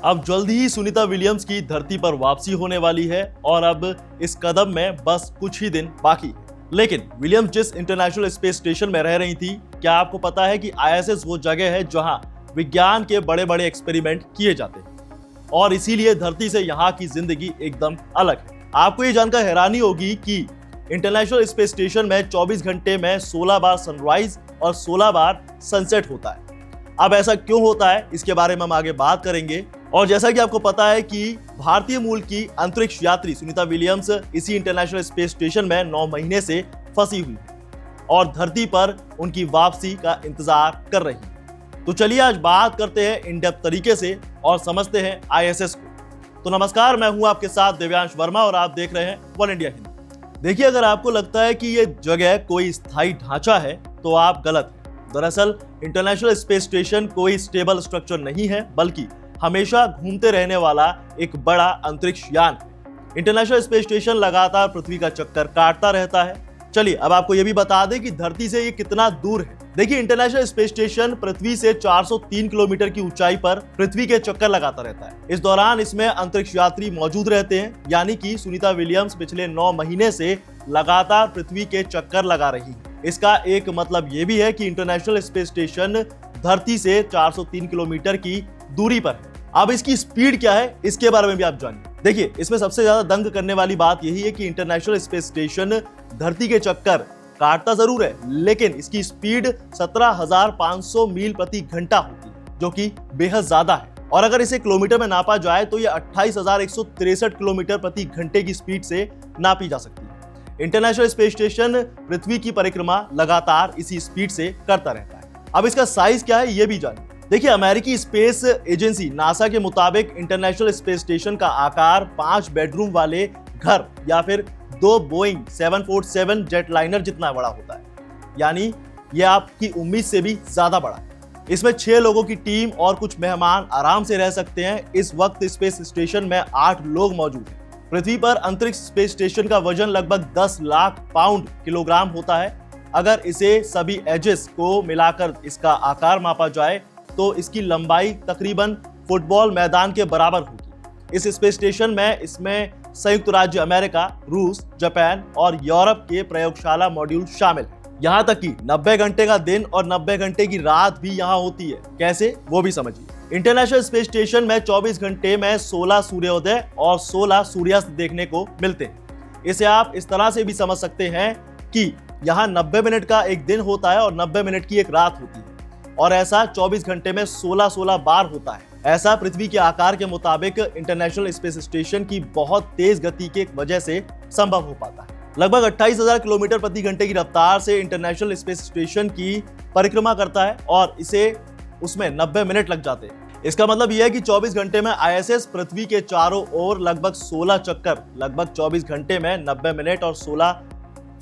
अब जल्दी ही सुनीता विलियम्स की धरती पर वापसी होने वाली है और अब इस कदम में बस कुछ ही दिन बाकी है। लेकिन विलियम्स जिस इंटरनेशनल स्पेस स्टेशन में रह रही थी, क्या आपको पता है कि आईएसएस वो जगह है जहां विज्ञान के बड़े बड़े एक्सपेरिमेंट किए जाते हैं और इसीलिए धरती से यहाँ की जिंदगी एकदम अलग है। आपको ये जानकर हैरानी होगी कि इंटरनेशनल स्पेस स्टेशन में 24 घंटे में 16 बार सनराइज और 16 बार सनसेट होता है। अब ऐसा क्यों होता है, इसके बारे में हम आगे बात करेंगे। और जैसा कि आपको पता है कि भारतीय मूल की अंतरिक्ष यात्री सुनीता विलियम्स इसी इंटरनेशनल स्पेस स्टेशन में 9 महीने से फंसी हुई है और धरती पर उनकी वापसी का इंतजार कर रही है। तो चलिए आज बात करते हैं इन डेप्थ तरीके से और समझते हैं आईएसएस को। तो नमस्कार, मैं हूं आपके साथ दिव्यांश वर्मा और आप देख रहे हैं वन इंडिया हिंदी। देखिए, अगर आपको लगता है कि ये जगह कोई स्थायी ढांचा है तो आप गलत हैं। दरअसल इंटरनेशनल स्पेस स्टेशन कोई स्टेबल स्ट्रक्चर नहीं है, बल्कि हमेशा घूमते रहने वाला एक बड़ा अंतरिक्ष यान है। इंटरनेशनल स्पेस स्टेशन लगातार पृथ्वी का चक्कर काटता रहता है। चलिए अब आपको यह भी बता दें कि धरती से ये कितना दूर है। देखिए, इंटरनेशनल स्पेस स्टेशन पृथ्वी से 403 किलोमीटर की ऊंचाई पर पृथ्वी के चक्कर लगाता रहता है। इस दौरान इसमें अंतरिक्ष यात्री मौजूद रहते हैं, यानी कि सुनीता विलियम्स पिछले 9 महीने से लगातार पृथ्वी के चक्कर लगा रही है। इसका एक मतलब यह भी है कि इंटरनेशनल स्पेस स्टेशन धरती से 403 किलोमीटर की दूरी पर है। अब इसकी स्पीड क्या है, इसके बारे में भी आप जानिए। देखिए, इसमें सबसे ज्यादा दंग करने वाली बात यही है कि इंटरनेशनल स्पेस स्टेशन धरती के चक्कर काटता जरूर है, लेकिन इसकी स्पीड 17,500 मील प्रति घंटा होती है, जो कि बेहद ज्यादा है। और अगर इसे किलोमीटर में नापा जाए तो यह 28,163 किलोमीटर प्रति घंटे की स्पीड से नापी जा सकती है। इंटरनेशनल स्पेस स्टेशन पृथ्वी की परिक्रमा लगातार इसी स्पीड से करता रहता है। अब इसका साइज क्या है, यह भी जानिए। देखिए, अमेरिकी स्पेस एजेंसी नासा के मुताबिक इंटरनेशनल स्पेस स्टेशन का आकार 5 बेडरूम वाले घर या फिर 2 बोइंग 747 जेटलाइनर जितना बड़ा होता है, यानी यह आपकी उम्मीद से भी ज्यादा बड़ा है। इसमें 6 लोगों की टीम और कुछ मेहमान आराम से रह सकते हैं। इस वक्त स्पेस स्टेशन में 8 लोग मौजूद हैं। पृथ्वी पर अंतरिक्ष स्पेस स्टेशन का वजन लगभग 10 लाख पाउंड किलोग्राम होता है। अगर इसे सभी एजेस को मिलाकर इसका आकार मापा जाए तो इसकी लंबाई तकरीबन फुटबॉल मैदान के बराबर होगी। इस स्पेस स्टेशन में इसमें संयुक्त राज्य अमेरिका, रूस, जापान और यूरोप के प्रयोगशाला मॉड्यूल शामिल हैं। यहाँ तक कि 90 घंटे का दिन और 90 घंटे की रात भी यहाँ होती है। कैसे, वो भी समझिए। इंटरनेशनल स्पेस स्टेशन में 24 घंटे में 16 सूर्योदय और 16 सूर्यास्त देखने को मिलते हैं। इसे आप इस तरह से भी समझ सकते हैं कि यहाँ 90 मिनट का एक दिन होता है और 90 मिनट की एक रात होती है, और ऐसा 24 घंटे में 16-16 बार होता है। ऐसा पृथ्वी के आकार के मुताबिक इंटरनेशनल स्पेस स्टेशन की बहुत तेज गति के वजह से संभव हो पाता है। लगभग 28,000 किलोमीटर प्रति घंटे की रफ्तार से इंटरनेशनल स्पेस स्टेशन की परिक्रमा करता है और इसे उसमें 90 मिनट लग जाते हैं। इसका मतलब यह है कि 24 घंटे में आईएसएस पृथ्वी के चारों ओर लगभग 16 चक्कर लगभग 24 घंटे में 90 मिनट और 16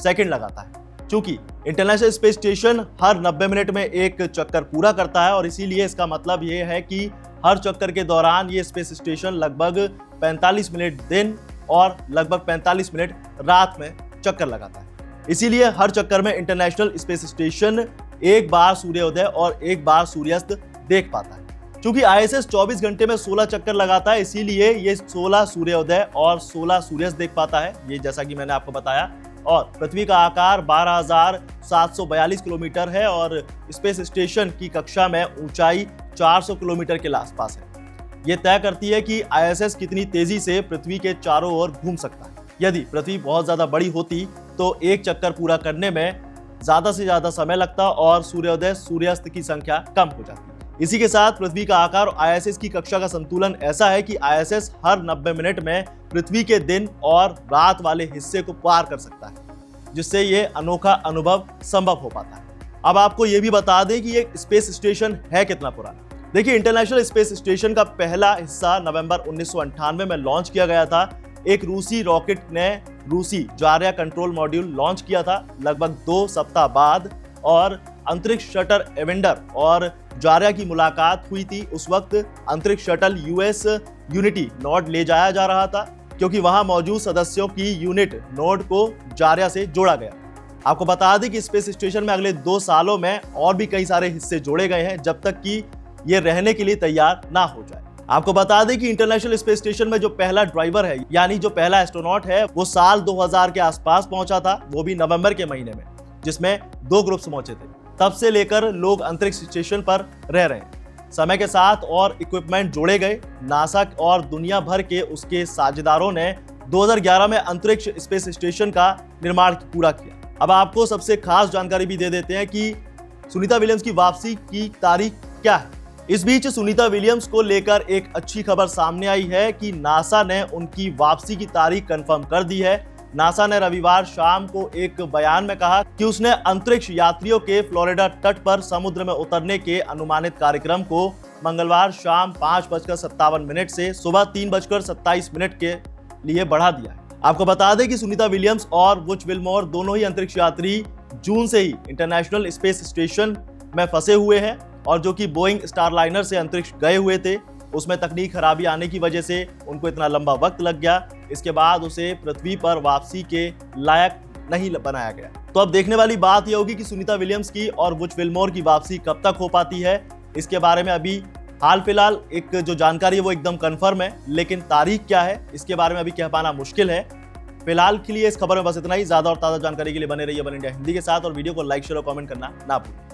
सेकंड लगाता है। चूंकि इंटरनेशनल स्पेस स्टेशन हर 90 मिनट में एक चक्कर पूरा करता है और इसीलिए इसका मतलब यह है कि हर चक्कर के दौरान ये स्पेस स्टेशन लगभग 45 मिनट दिन और लगभग 45 मिनट रात में चक्कर लगाता है। इसीलिए हर चक्कर में इंटरनेशनल स्पेस स्टेशन एक बार सूर्योदय और एक बार सूर्यास्त देख पाता है। चूंकि आईएसएस 24 घंटे में 16 चक्कर लगाता है, इसीलिए ये 16 सूर्योदय और 16 सूर्यास्त देख पाता है, ये जैसा कि मैंने आपको बताया। और पृथ्वी का आकार 12,742 किलोमीटर है और स्पेस स्टेशन की कक्षा में ऊंचाई 400 किलोमीटर के आसपास है। यह तय करती है कि आईएसएस कितनी तेजी से पृथ्वी के चारों ओर घूम सकता है। यदि पृथ्वी बहुत ज्यादा बड़ी होती तो एक चक्कर पूरा करने में ज्यादा से ज्यादा समय लगता और सूर्योदय सूर्यास्त की संख्या कम हो जाती। इसी के साथ पृथ्वी का आकार और आईएसएस की कक्षा का संतुलन ऐसा है कि आईएसएस हर 90 मिनट में पृथ्वी के दिन और रात वाले हिस्से को पार कर सकता है, जिससे ये अनोखा अनुभव संभव हो पाता है। अब आपको ये भी बता दें कि ये स्पेस स्टेशन है कितना पुराना। देखिए, इंटरनेशनल स्पेस स्टेशन का पहला हिस्सा नवंबर 1998 में लॉन्च किया गया था। एक रूसी रॉकेट ने रूसी जार्या कंट्रोल मॉड्यूल लॉन्च किया था लगभग 2 सप्ताह बाद, और अंतरिक्ष शटल एवेंडर और जार्या की मुलाकात हुई थी। उस वक्त अंतरिक्ष शटल यूएस यूनिटी नोड ले जाया जा रहा था, क्योंकि वहां मौजूद सदस्यों की यूनिट नोड को जार्या से जोड़ा गया। आपको बता दें कि स्पेस स्टेशन में अगले 2 सालों में और भी कई सारे हिस्से जोड़े गए हैं, जब तक कि ये रहने के लिए तैयार ना हो जाए। आपको बता दें कि इंटरनेशनल स्पेस स्टेशन में जो पहला ड्राइवर है, यानी जो पहला एस्ट्रोनॉट है, वो साल 2000 के आसपास पहुंचा था, वो भी नवंबर के महीने में, जिसमें 2 ग्रुप्स पहुंचे थे। तब से लेकर लोग अंतरिक्ष स्टेशन पर रह रहे हैं। समय के साथ और इक्विपमेंट जोड़े गए। नासा और दुनिया भर के उसके साझेदारों ने 2011 में अंतरिक्ष स्पेस स्टेशन का निर्माण पूरा किया। अब आपको सबसे खास जानकारी भी दे देते हैं कि सुनीता विलियम्स की वापसी की तारीख क्या है। इस बीच सुनीता विलियम्स को लेकर एक अच्छी खबर सामने आई है कि नासा ने उनकी वापसी की तारीख कंफर्म कर दी है। नासा ने रविवार शाम को एक बयान में कहा कि उसने अंतरिक्ष यात्रियों के फ्लोरिडा तट पर समुद्र में उतरने के अनुमानित कार्यक्रम को मंगलवार शाम 5:57 से सुबह 3:27 के लिए बढ़ा दिया है। आपको बता दें कि सुनीता विलियम्स और बुच विल्मोर दोनों ही अंतरिक्ष यात्री जून से ही इंटरनेशनल स्पेस स्टेशन में फंसे हुए हैं, और जो कि बोइंग स्टारलाइनर से अंतरिक्ष गए हुए थे, उसमें तकनीक खराबी आने की वजह से उनको इतना लंबा वक्त लग गया। इसके बाद उसे पृथ्वी पर वापसी के लायक नहीं बनाया गया। तो अब देखने वाली बात यह होगी कि सुनीता विलियम्स की और बुच विल्मोर की वापसी कब तक हो पाती है। इसके बारे में अभी हाल फिलहाल एक जो जानकारी है वो एकदम कंफर्म है, लेकिन तारीख क्या है इसके बारे में अभी कह पाना मुश्किल है। फिलहाल के लिए इस खबर में बस इतना ही। ज्यादा और ताजा जानकारी के लिए बने रहिए वन इंडिया हिंदी के साथ, और वीडियो को लाइक शेयर और कमेंट करना ना भूलें।